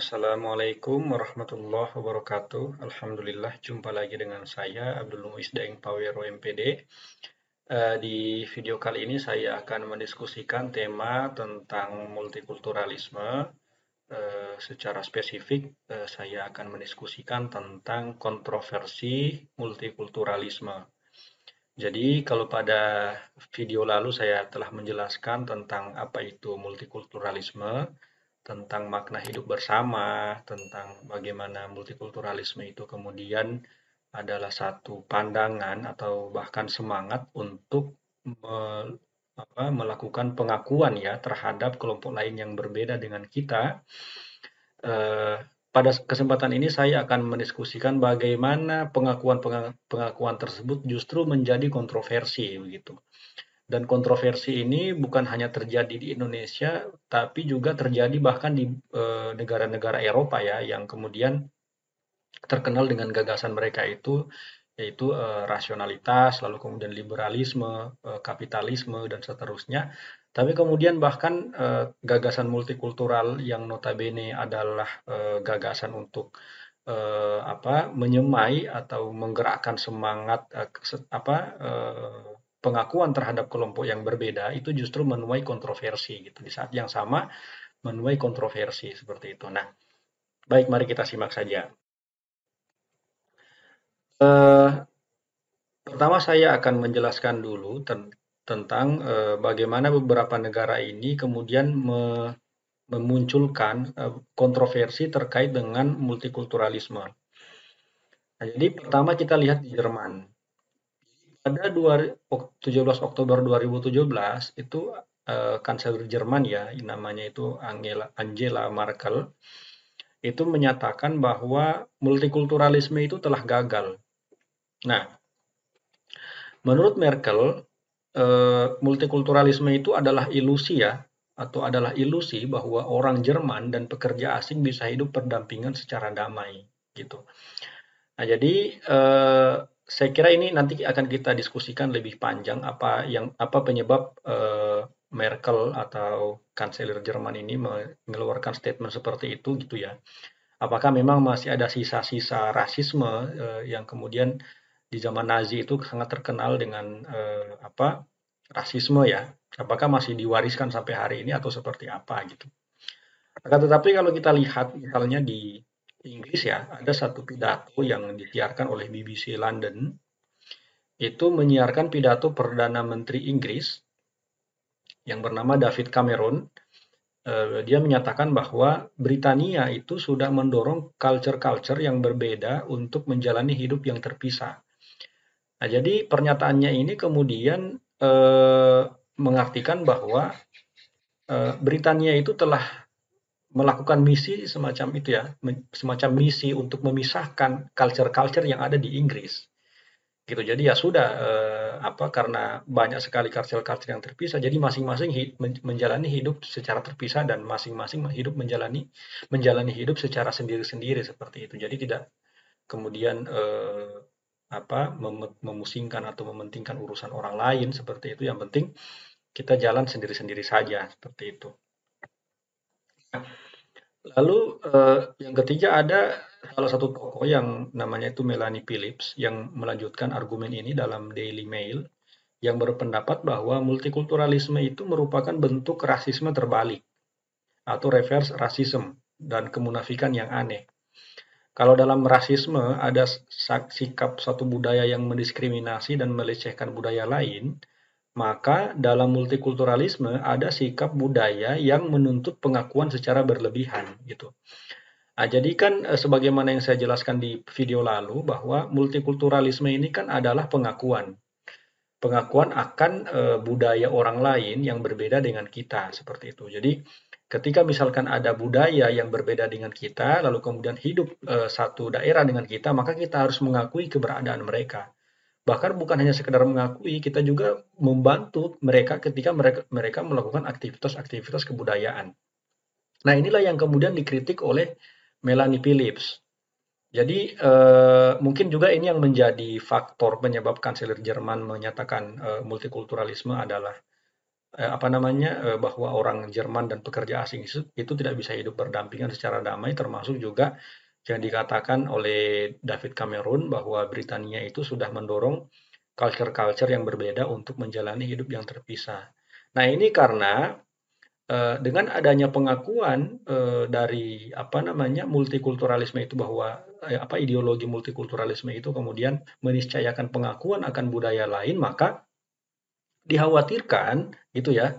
Assalamualaikum warahmatullahi wabarakatuh. Alhamdulillah, jumpa lagi dengan saya Abdul Muiz Daeng Pawero MPD. Di video kali ini saya akan mendiskusikan tema tentang multikulturalisme. Secara spesifik, saya akan mendiskusikan tentang kontroversi multikulturalisme. Jadi, kalau pada video lalu saya telah menjelaskan tentang apa itu multikulturalisme, tentang makna hidup bersama, tentang bagaimana multikulturalisme itu kemudian adalah satu pandangan atau bahkan semangat untuk melakukan pengakuan ya terhadap kelompok lain yang berbeda dengan kita. Eh, Pada kesempatan ini saya akan mendiskusikan bagaimana pengakuan tersebut justru menjadi kontroversi begitu. Dan kontroversi ini bukan hanya terjadi di Indonesia, tapi juga terjadi bahkan di negara-negara Eropa ya, yang kemudian terkenal dengan gagasan mereka itu, yaitu rasionalitas, lalu kemudian liberalisme, kapitalisme, dan seterusnya. Tapi kemudian bahkan gagasan multikultural yang notabene adalah gagasan untuk menyemai atau menggerakkan semangat pengakuan terhadap kelompok yang berbeda itu justru menuai kontroversi gitu di saat yang sama menuai kontroversi seperti itu. Nah, baik mari kita simak saja. Eh, Pertama saya akan menjelaskan dulu tentang bagaimana beberapa negara ini kemudian memunculkan kontroversi terkait dengan multikulturalisme. Nah, jadi pertama kita lihat di Jerman. Pada 17 Oktober 2017 itu Kanselir Jerman ya, namanya itu Angela Merkel, itu menyatakan bahwa multikulturalisme itu telah gagal. Nah, menurut Merkel, multikulturalisme itu adalah ilusi ya, atau adalah ilusi bahwa orang Jerman dan pekerja asing bisa hidup berdampingan secara damai gitu. Nah, jadi saya kira ini nanti akan kita diskusikan lebih panjang apa penyebab Merkel atau Kanselir Jerman ini mengeluarkan statement seperti itu gitu ya. Apakah memang masih ada sisa-sisa rasisme yang kemudian di zaman Nazi itu sangat terkenal dengan rasisme ya? Apakah masih diwariskan sampai hari ini atau seperti apa gitu? Akan tetapi kalau kita lihat misalnya di Inggris ya, ada satu pidato yang disiarkan oleh BBC London, itu menyiarkan pidato Perdana Menteri Inggris yang bernama David Cameron. Dia menyatakan bahwa Britania itu sudah mendorong culture-culture yang berbeda untuk menjalani hidup yang terpisah. Nah, jadi pernyataannya ini kemudian mengartikan bahwa Britania itu telah melakukan misi semacam itu ya, semacam misi untuk memisahkan culture-culture yang ada di Inggris. Gitu. Jadi ya sudah karena banyak sekali culture-culture yang terpisah, jadi masing-masing menjalani hidup secara terpisah dan masing-masing hidup menjalani hidup secara sendiri-sendiri seperti itu. Jadi tidak kemudian memusingkan atau mementingkan urusan orang lain seperti itu. Yang penting kita jalan sendiri-sendiri saja seperti itu. Lalu yang ketiga ada salah satu tokoh yang namanya itu Melanie Phillips yang melanjutkan argumen ini dalam Daily Mail yang berpendapat bahwa multikulturalisme itu merupakan bentuk rasisme terbalik atau reverse racism dan kemunafikan yang aneh. Kalau dalam rasisme ada sikap satu budaya yang mendiskriminasi dan melecehkan budaya lain, maka dalam multikulturalisme ada sikap budaya yang menuntut pengakuan secara berlebihan gitu. Nah, jadi kan sebagaimana yang saya jelaskan di video lalu bahwa multikulturalisme ini kan adalah pengakuan akan budaya orang lain yang berbeda dengan kita seperti itu. Jadi ketika misalkan ada budaya yang berbeda dengan kita, lalu kemudian hidup satu daerah dengan kita, maka kita harus mengakui keberadaan mereka. Bahkan bukan hanya sekedar mengakui, kita juga membantu mereka ketika mereka melakukan aktivitas-aktivitas kebudayaan. Nah, inilah yang kemudian dikritik oleh Melanie Phillips. Jadi mungkin juga ini yang menjadi faktor penyebab Kanselir Jerman menyatakan multikulturalisme adalah bahwa orang Jerman dan pekerja asing itu tidak bisa hidup berdampingan secara damai, termasuk juga yang dikatakan oleh David Cameron bahwa Britania itu sudah mendorong culture-culture yang berbeda untuk menjalani hidup yang terpisah. Nah, ini karena dengan adanya pengakuan dari multikulturalisme itu bahwa ideologi multikulturalisme itu kemudian meniscayakan pengakuan akan budaya lain, maka dikhawatirkan gitu ya,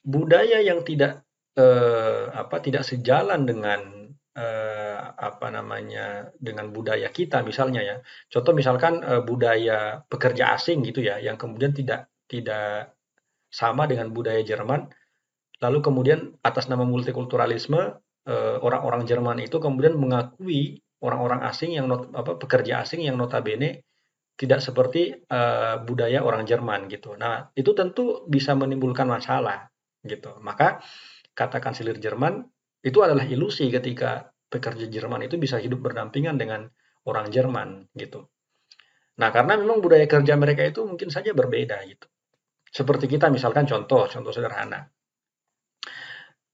budaya yang tidak sejalan dengan dengan budaya kita misalnya ya. Contoh misalkan budaya pekerja asing gitu ya, yang kemudian tidak tidak sama dengan budaya Jerman, lalu kemudian atas nama multikulturalisme orang-orang Jerman itu kemudian mengakui orang-orang asing pekerja asing yang notabene tidak seperti budaya orang Jerman gitu. Nah, itu tentu bisa menimbulkan masalah gitu. Maka kata kanselir Jerman itu adalah ilusi ketika pekerja Jerman itu bisa hidup berdampingan dengan orang Jerman gitu. Nah, karena memang budaya kerja mereka itu mungkin saja berbeda gitu. Seperti kita misalkan contoh sederhana.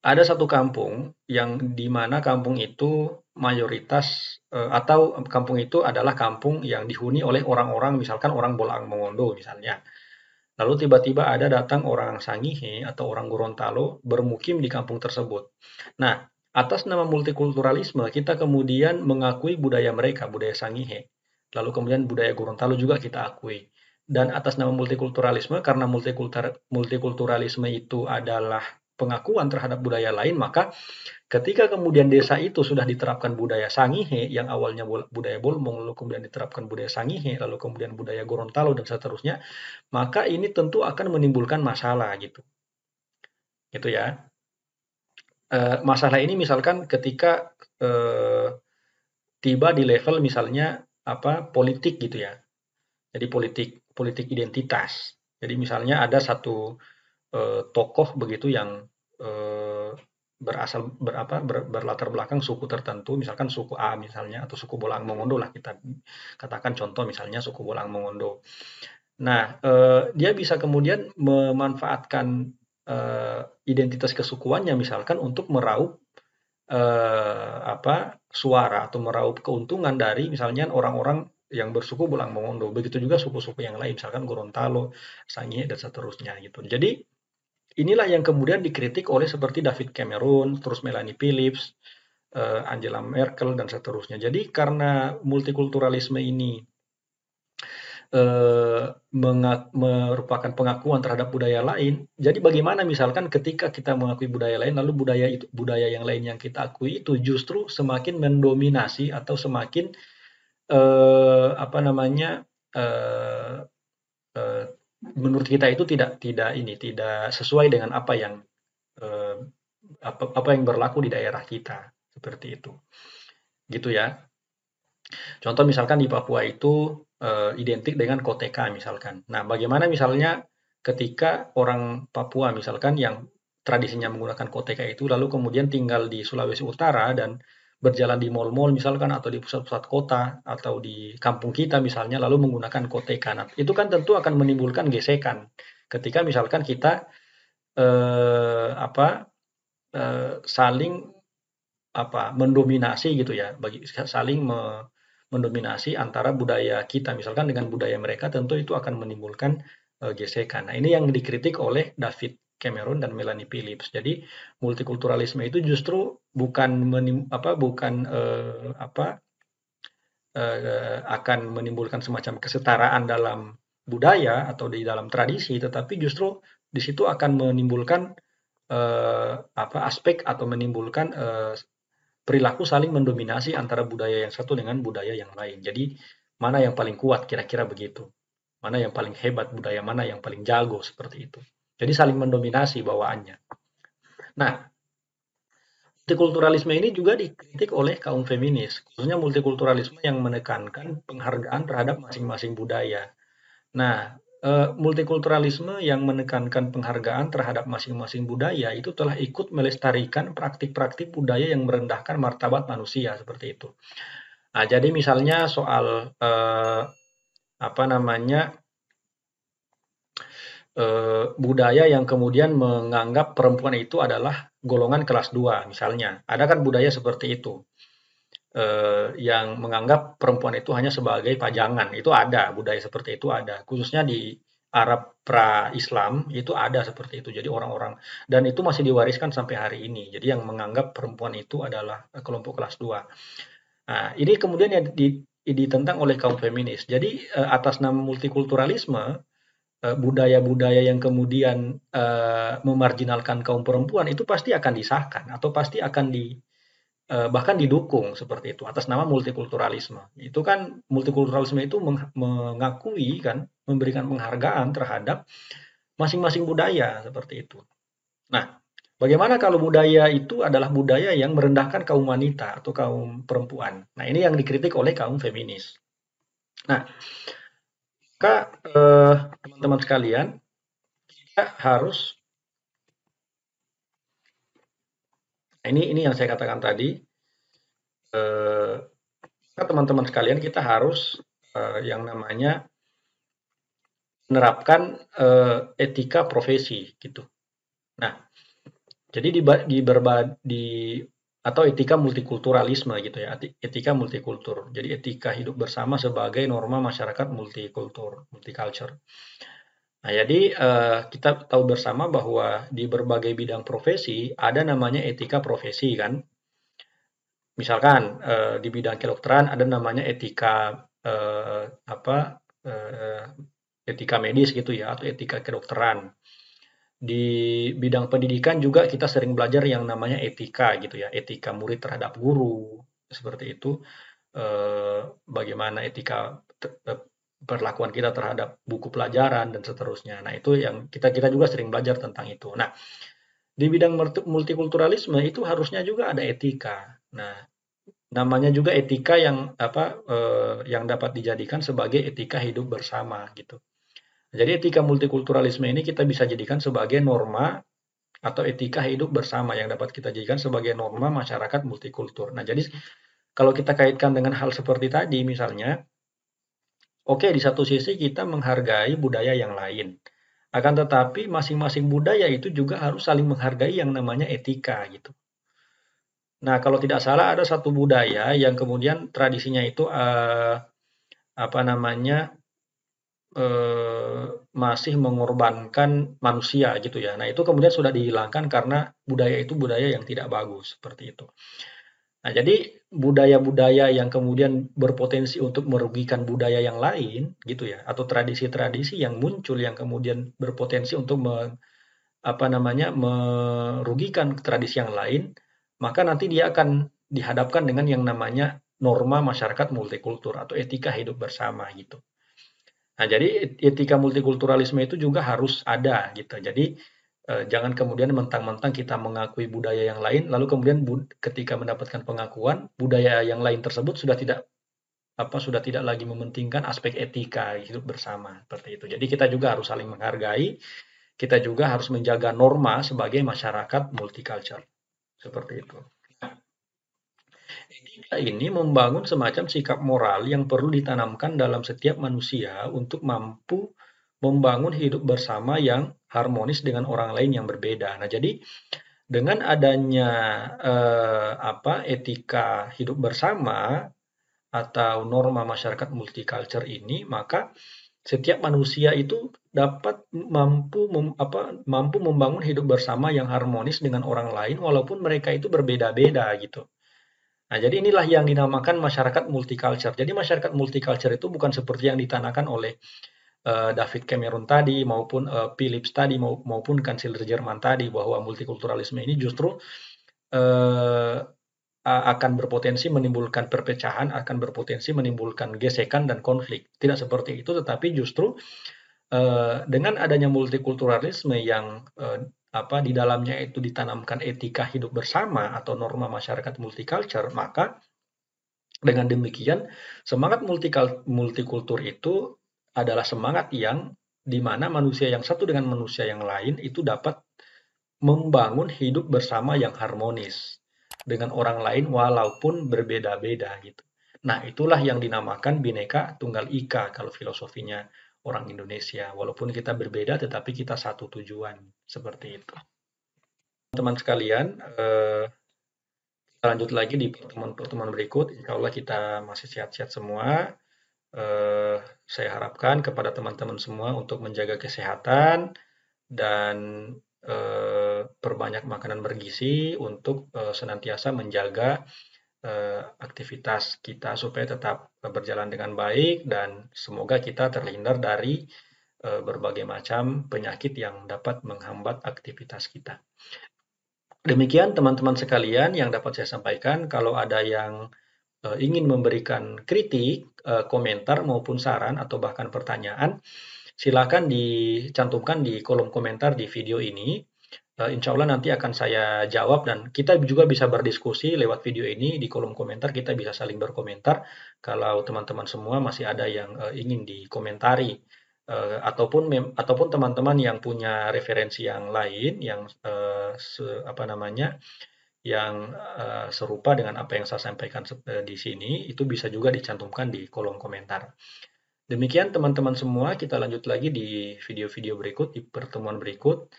Ada satu kampung yang di mana kampung itu mayoritas atau kampung itu adalah kampung yang dihuni oleh orang-orang misalkan orang Bolaang Mongondo misalnya. Lalu tiba-tiba ada datang orang Sangihe atau orang Gorontalo bermukim di kampung tersebut. Nah, atas nama multikulturalisme kita kemudian mengakui budaya mereka, budaya Sangihe. Lalu kemudian budaya Gorontalo juga kita akui. Dan atas nama multikulturalisme, karena multikulturalisme itu adalah pengakuan terhadap budaya lain, maka ketika kemudian desa itu sudah diterapkan budaya Sangihe, yang awalnya budaya Bolmong, lalu kemudian diterapkan budaya Sangihe, lalu kemudian budaya Gorontalo, dan seterusnya, maka ini tentu akan menimbulkan masalah gitu. Gitu ya. Masalah ini misalkan ketika tiba di level misalnya politik gitu ya. Jadi politik identitas. Jadi misalnya ada satu tokoh begitu yang berlatar belakang suku tertentu, misalkan suku A misalnya, atau suku Bolaang Mongondo lah kita katakan contoh misalnya suku Bolaang Mongondo. Nah, dia bisa kemudian memanfaatkan identitas kesukuannya misalkan untuk meraup suara atau meraup keuntungan dari misalnya orang-orang yang bersuku Bolaang Mongondo. Begitu juga suku-suku yang lain, misalkan Gorontalo, Sangihe, dan seterusnya gitu. Jadi inilah yang kemudian dikritik oleh seperti David Cameron, terus Melanie Phillips, Angela Merkel, dan seterusnya. Jadi karena multikulturalisme ini merupakan pengakuan terhadap budaya lain. Jadi bagaimana misalkan ketika kita mengakui budaya lain, lalu budaya yang lain yang kita akui itu justru semakin mendominasi atau semakin menurut kita itu tidak sesuai dengan apa yang berlaku di daerah kita, seperti itu. Gitu ya. Contoh misalkan di Papua itu identik dengan koteka misalkan. Nah, bagaimana misalnya ketika orang Papua misalkan yang tradisinya menggunakan koteka itu lalu kemudian tinggal di Sulawesi Utara dan berjalan di mal-mal misalkan atau di pusat-pusat kota atau di kampung kita misalnya lalu menggunakan koteka. Nah, itu kan tentu akan menimbulkan gesekan ketika misalkan kita saling mendominasi gitu ya, saling mendominasi antara budaya kita misalkan dengan budaya mereka, tentu itu akan menimbulkan gesekan. Nah, ini yang dikritik oleh David Cameron dan Melanie Phillips. Jadi multikulturalisme itu justru akan menimbulkan semacam kesetaraan dalam budaya atau di dalam tradisi, tetapi justru di situ akan menimbulkan aspek atau menimbulkan perilaku saling mendominasi antara budaya yang satu dengan budaya yang lain. Jadi mana yang paling kuat kira-kira begitu. Mana yang paling hebat budaya mana yang paling jago seperti itu. Jadi saling mendominasi bawaannya. Nah, multikulturalisme ini juga dikritik oleh kaum feminis, khususnya multikulturalisme yang menekankan penghargaan terhadap masing-masing budaya. Nah, multikulturalisme yang menekankan penghargaan terhadap masing-masing budaya itu telah ikut melestarikan praktik-praktik budaya yang merendahkan martabat manusia seperti itu. Nah, jadi misalnya soal budaya yang kemudian menganggap perempuan itu adalah golongan kelas 2 misalnya. Ada kan budaya seperti itu, yang menganggap perempuan itu hanya sebagai pajangan. Itu ada, budaya seperti itu ada. Khususnya di Arab pra-Islam itu ada seperti itu. Jadi orang-orang, dan itu masih diwariskan sampai hari ini. Jadi yang menganggap perempuan itu adalah kelompok kelas 2. Nah, ini kemudian yang ditentang oleh kaum feminis. Jadi atas nama multikulturalisme, budaya-budaya yang kemudian memarginalkan kaum perempuan itu pasti akan disahkan atau pasti akan bahkan didukung seperti itu atas nama multikulturalisme. Itu kan multikulturalisme itu mengakui kan, memberikan penghargaan terhadap masing-masing budaya seperti itu. Nah, bagaimana kalau budaya itu adalah budaya yang merendahkan kaum wanita atau kaum perempuan? Nah, ini yang dikritik oleh kaum feminis. Nah, maka teman-teman sekalian, kita harus, nah ini yang saya katakan tadi, teman-teman sekalian kita harus yang namanya menerapkan etika profesi gitu. Nah, jadi atau etika multikulturalisme gitu ya, etika multikultur. Jadi etika hidup bersama sebagai norma masyarakat multikultur, multiculture. Nah, jadi kita tahu bersama bahwa di berbagai bidang profesi ada namanya etika profesi kan. Misalkan di bidang kedokteran ada namanya etika etika medis gitu ya, atau etika kedokteran. Di bidang pendidikan juga kita sering belajar yang namanya etika gitu ya, etika murid terhadap guru, seperti itu. Bagaimana etika perlakuan kita terhadap buku pelajaran dan seterusnya. Nah, itu yang kita juga sering belajar tentang itu. Nah, di bidang multikulturalisme itu harusnya juga ada etika. Nah, namanya juga etika yang yang dapat dijadikan sebagai etika hidup bersama gitu. Jadi etika multikulturalisme ini kita bisa jadikan sebagai norma atau etika hidup bersama yang dapat kita jadikan sebagai norma masyarakat multikultur. Nah, jadi kalau kita kaitkan dengan hal seperti tadi misalnya, oke, di satu sisi kita menghargai budaya yang lain. Akan tetapi masing-masing budaya itu juga harus saling menghargai yang namanya etika gitu. Nah, kalau tidak salah ada satu budaya yang kemudian tradisinya itu apa namanya masih mengorbankan manusia gitu ya. Nah, itu kemudian sudah dihilangkan karena budaya itu budaya yang tidak bagus seperti itu. Nah, jadi budaya-budaya yang kemudian berpotensi untuk merugikan budaya yang lain gitu ya, atau tradisi-tradisi yang muncul yang kemudian berpotensi untuk merugikan tradisi yang lain, maka nanti dia akan dihadapkan dengan yang namanya norma masyarakat multikultur atau etika hidup bersama gitu. Nah, jadi etika multikulturalisme itu juga harus ada gitu. Jadi jangan kemudian mentang-mentang kita mengakui budaya yang lain, lalu kemudian ketika mendapatkan pengakuan budaya yang lain tersebut sudah tidak lagi mementingkan aspek etika hidup bersama seperti itu. Jadi kita juga harus saling menghargai, kita juga harus menjaga norma sebagai masyarakat multicultural seperti itu. Etika ini membangun semacam sikap moral yang perlu ditanamkan dalam setiap manusia untuk mampu membangun hidup bersama yang harmonis dengan orang lain yang berbeda. Nah, jadi dengan adanya etika hidup bersama atau norma masyarakat multicultural ini, maka setiap manusia itu dapat mampu membangun hidup bersama yang harmonis dengan orang lain walaupun mereka itu berbeda-beda gitu. Nah, jadi inilah yang dinamakan masyarakat multicultural. Jadi masyarakat multicultural itu bukan seperti yang ditanakan oleh David Cameron tadi maupun Philips tadi maupun kanselir Jerman tadi bahwa multikulturalisme ini justru akan berpotensi menimbulkan perpecahan, akan berpotensi menimbulkan gesekan dan konflik. Tidak seperti itu, tetapi justru dengan adanya multikulturalisme yang di dalamnya itu ditanamkan etika hidup bersama atau norma masyarakat multicultural, maka dengan demikian semangat multikultur itu adalah semangat yang di mana manusia yang satu dengan manusia yang lain itu dapat membangun hidup bersama yang harmonis dengan orang lain walaupun berbeda-beda gitu. Nah, itulah yang dinamakan Bhinneka Tunggal Ika kalau filosofinya orang Indonesia. Walaupun kita berbeda, tetapi kita satu tujuan. Seperti itu. Teman-teman sekalian, kita lanjut lagi di pertemuan-pertemuan berikut. Insya Allah kita masih sehat-sehat semua. Saya harapkan kepada teman-teman semua untuk menjaga kesehatan dan perbanyak makanan bergizi untuk senantiasa menjaga aktivitas kita supaya tetap berjalan dengan baik dan semoga kita terhindar dari berbagai macam penyakit yang dapat menghambat aktivitas kita. Demikian teman-teman sekalian yang dapat saya sampaikan. Kalau ada yang ingin memberikan kritik, komentar maupun saran atau bahkan pertanyaan, silakan dicantumkan di kolom komentar di video ini. Insya Allah nanti akan saya jawab dan kita juga bisa berdiskusi lewat video ini di kolom komentar. Kita bisa saling berkomentar kalau teman-teman semua masih ada yang ingin dikomentari ataupun teman-teman yang punya referensi yang lain yang yang serupa dengan apa yang saya sampaikan di sini, itu bisa juga dicantumkan di kolom komentar. Demikian teman-teman semua, kita lanjut lagi di video-video berikut, di pertemuan berikut.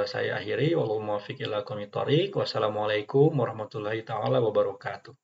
Saya akhiri, wassalamualaikum warahmatullahi wabarakatuh.